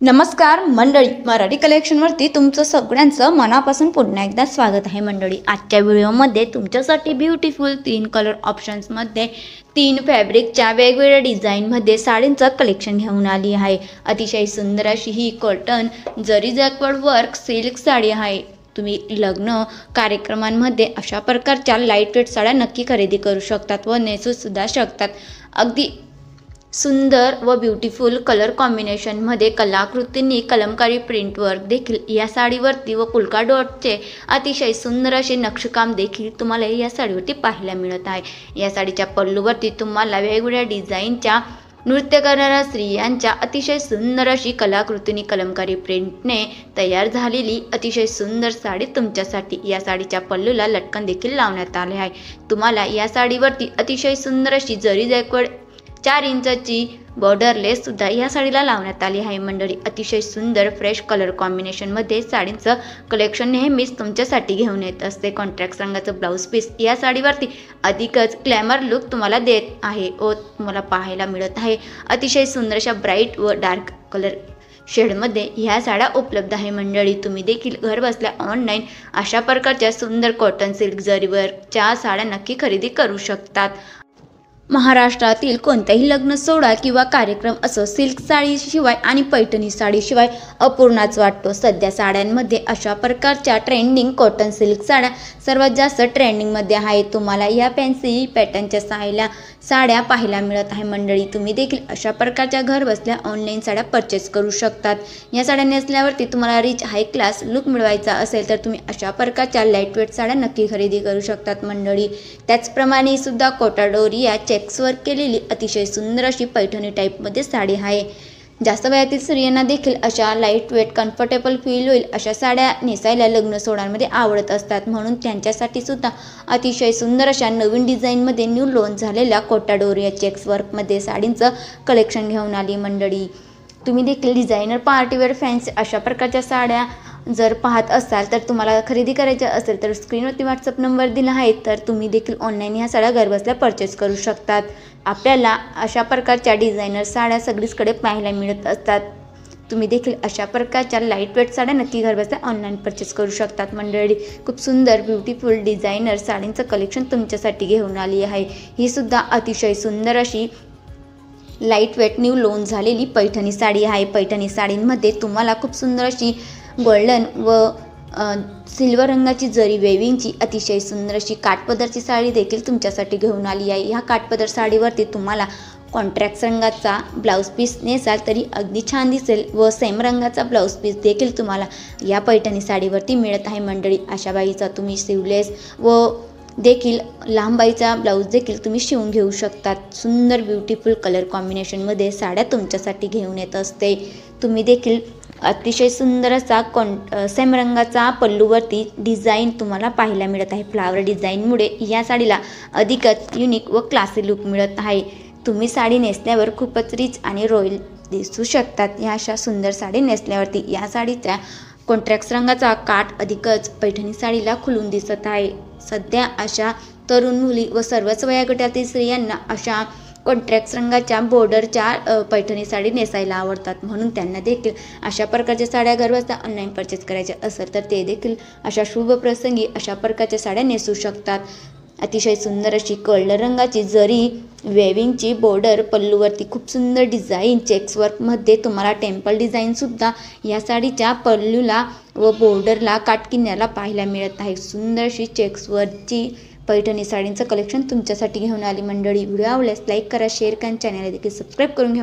नमस्कार मंडळी, मराठी कलेक्शनवरती तुमचं सगळ्यांचं मनापासून पुन्हा एकदा स्वागत आहे मंडळी। आजच्या व्हिडिओमध्ये तुमच्यासाठी ब्युटिफुल 3 कलर ऑप्शन्समध्ये 3 फॅब्रिकच्या वेगवेगळ्या डिझाईनमध्ये साडींचं कलेक्शन घेऊन आली आहे। अतिशय सुंदर अशी ही कॉटन जरी जॅकवर्ड वर्क सिल्क साडी आहे। तुम्ही लग्न कार्यक्रमांमध्ये अशा प्रकारच्या लाईटवेट साड्या नक्की खरेदी करू शकतात व नेसू सुद्धा शकतात। अगदी सुंदर व ब्युटिफुल कलर कॉम्बिनेशनमध्ये कलाकृतींनी कलमकारी प्रिंट वर्क देखील या साडीवरती व पुलका डॉटचे अतिशय सुंदर असे नक्षीकाम देखील तुम्हाला या साडीवरती पाहायला मिळत आहे। या साडीच्या पल्लूवरती तुम्हाला वेगवेगळ्या डिझाईनच्या नृत्य करणाऱ्या स्त्रियांच्या अतिशय सुंदर अशी कलाकृतींनी कलमकारी प्रिंटने तयार झालेली अतिशय सुंदर साडी तुमच्यासाठी या साडीच्या पल्लूला लटकन देखील लावण्यात आले आहे। तुम्हाला या साडीवरती अतिशय सुंदर अशी जरी जॅकवर्ड 4 इंचाची बॉर्डर लेस सुद्धा या साडीला लावण्यात आली आहे मंडळी। अतिशय सुंदर फ्रेश कलर कॉम्बिनेशनमध्ये साडींचं कलेक्शन नेहमीच तुमच्यासाठी घेऊन येत असते। कॉन्ट्रास्ट रंगाचं ब्लाऊज पीस या साडीवरती अधिकच ग्लॅमर लुक तुम्हाला देत आहे व तुम्हाला पाहायला मिळत आहे। अतिशय सुंदर अशा ब्राईट व डार्क कलर शेडमध्ये ह्या साड्या उपलब्ध आहे मंडळी। तुम्ही देखील घर बसल्या ऑनलाईन अशा प्रकारच्या सुंदर कॉटन सिल्क जरीवर्कच्या साड्या नक्की खरेदी करू शकतात। महाराष्ट्रातील कोणताही लग्न सोहळा किंवा कार्यक्रम असो, सिल्क साडीशिवाय आणि पैठणी साडीशिवाय अपूर्णच वाटतो। सध्या साड्यांमध्ये अशा प्रकारच्या ट्रेंडिंग कॉटन सिल्क साड्या सर्वात जास्त ट्रेंडिंगमध्ये आहेत। तुम्हाला या फॅन्सी पॅटर्नच्या साड्या पाहायला मिळत आहे मंडळी। तुम्ही देखील अशा प्रकारच्या घर बसल्या ऑनलाईन साड्या परचेस करू शकतात। या साड्या नेसल्यावरती तुम्हाला रिच हाय क्लास लुक मिळवायचा असेल तर तुम्ही अशा प्रकारच्या लाईटवेट साड्या नक्की खरेदी करू शकतात मंडळी। त्याचप्रमाणे सुद्धा कोटाडोरिया चेक्स वर्क केलेली अतिशय सुंदर अशी पैठणी टाईपमध्ये साडी आहे। जास्त वयातील स्त्रियांना देखील अशा लाईट वेट कम्फर्टेबल फील होईल अशा साड्या नेसायला लग्न सोहळ्यांमध्ये आवडत असतात, म्हणून त्यांच्यासाठी सुद्धा अतिशय सुंदर अशा नवीन डिझाईनमध्ये न्यू लॉन्च झालेल्या कोटाडोरिया चेक्स वर्कमध्ये साडींचं कलेक्शन घेऊन आली मंडळी। तुम्ही देखील डिझायनर पार्टीवेअर फॅन्सी अशा प्रकारच्या साड्या जर पाहत असाल तर तुम्हाला खरेदी करायची असेल तर स्क्रीनवरती व्हॉट्सअप नंबर दिला आहे, तर तुम्ही देखील ऑनलाईन ह्या साड्या घरबसल्या परचेस करू शकतात। आपल्याला अशा प्रकारच्या डिझायनर साड्या सगळीकडे पाहायला मिळत असतात। तुम्ही देखील अशा प्रकारच्या लाईटवेट साड्या नक्की घरबसल्या ऑनलाईन परचेस करू शकतात मंडळी। खूप सुंदर ब्युटिफुल डिझायनर साडींचं कलेक्शन तुमच्यासाठी घेऊन आली आहे। ही सुद्धा अतिशय सुंदर अशी लाईटवेट न्यू लॉन्च झालेली पैठणी साडी आहे। पैठणी साडींमध्ये तुम्हाला खूप सुंदर अशी गोल्डन व सिल्वर रंगाची जरी वेविंगची अतिशय सुंदर अशी काठपदरची साडी देखील तुमच्यासाठी घेऊन आली आहे। ह्या काठपदर साडीवरती तुम्हाला कॉन्ट्रास्ट रंगाचा ब्लाऊज पीस नेसाल तरी अगदी छान दिसेल व सेम रंगाचा ब्लाऊज पीस देखील तुम्हाला या पैठणी साडीवरती मिळत आहे मंडळी। अशा बाईचा तुम्ही सिवलेस व देखील लांब बाईचा ब्लाऊज देखील तुम्ही शिवून घेऊ शकतात। सुंदर ब्युटिफुल कलर कॉम्बिनेशनमध्ये साड्या तुमच्यासाठी घेऊन येत असते। तुम्ही देखील अतिशय सुंदर असा सेम रंगाचा पल्लूवरती डिझाईन तुम्हाला पाहायला मिळत आहे। फ्लावर डिझाईनमुळे या साडीला अधिकच युनिक व क्लासी लुक मिळत आहे। तुम्ही साडी नेसल्यावर खूपच रिच आणि रॉयल दिसू शकतात। या अशा सुंदर साडी नेसल्यावरती या साडीच्या कॉन्ट्रास्ट रंगाचा काठ अधिकच पैठणी साडीला खुलून दिसत आहे। सध्या अशा तरुण मुली व सर्वच वयोगटातील स्त्रियांना अशा कॉन्ट्रास्ट रंगाच्या बॉर्डरच्या पैठणी साडी नेसायला आवडतात, म्हणून त्यांना देखील अशा प्रकारच्या साड्या घरबसल्या ऑनलाईन परचेस करायच्या असेल तर ते देखील अशा शुभ प्रसंगी अशा प्रकारच्या साड्या नेसू शकतात। अतिशय सुंदर अशी गोल्डन रंगाची जरी वेविंगची बॉर्डर पल्लूवरती खूप सुंदर डिझाईन चेक्स वर्कमध्ये तुम्हाला टेम्पल डिझाईनसुद्धा या साडीच्या पल्लूला व बॉर्डरला काटकिन्याला पाहायला मिळत आहे। सुंदर अशी चेक्स वर्कची पैठणी साडींचं कलेक्शन तुमच्यासाठी घेऊन आली मंडळी। व्हिडिओ आवडल्यास लाईक करा, शेअर करा, चॅनलला देखील सबस्क्राईब करून घ्या।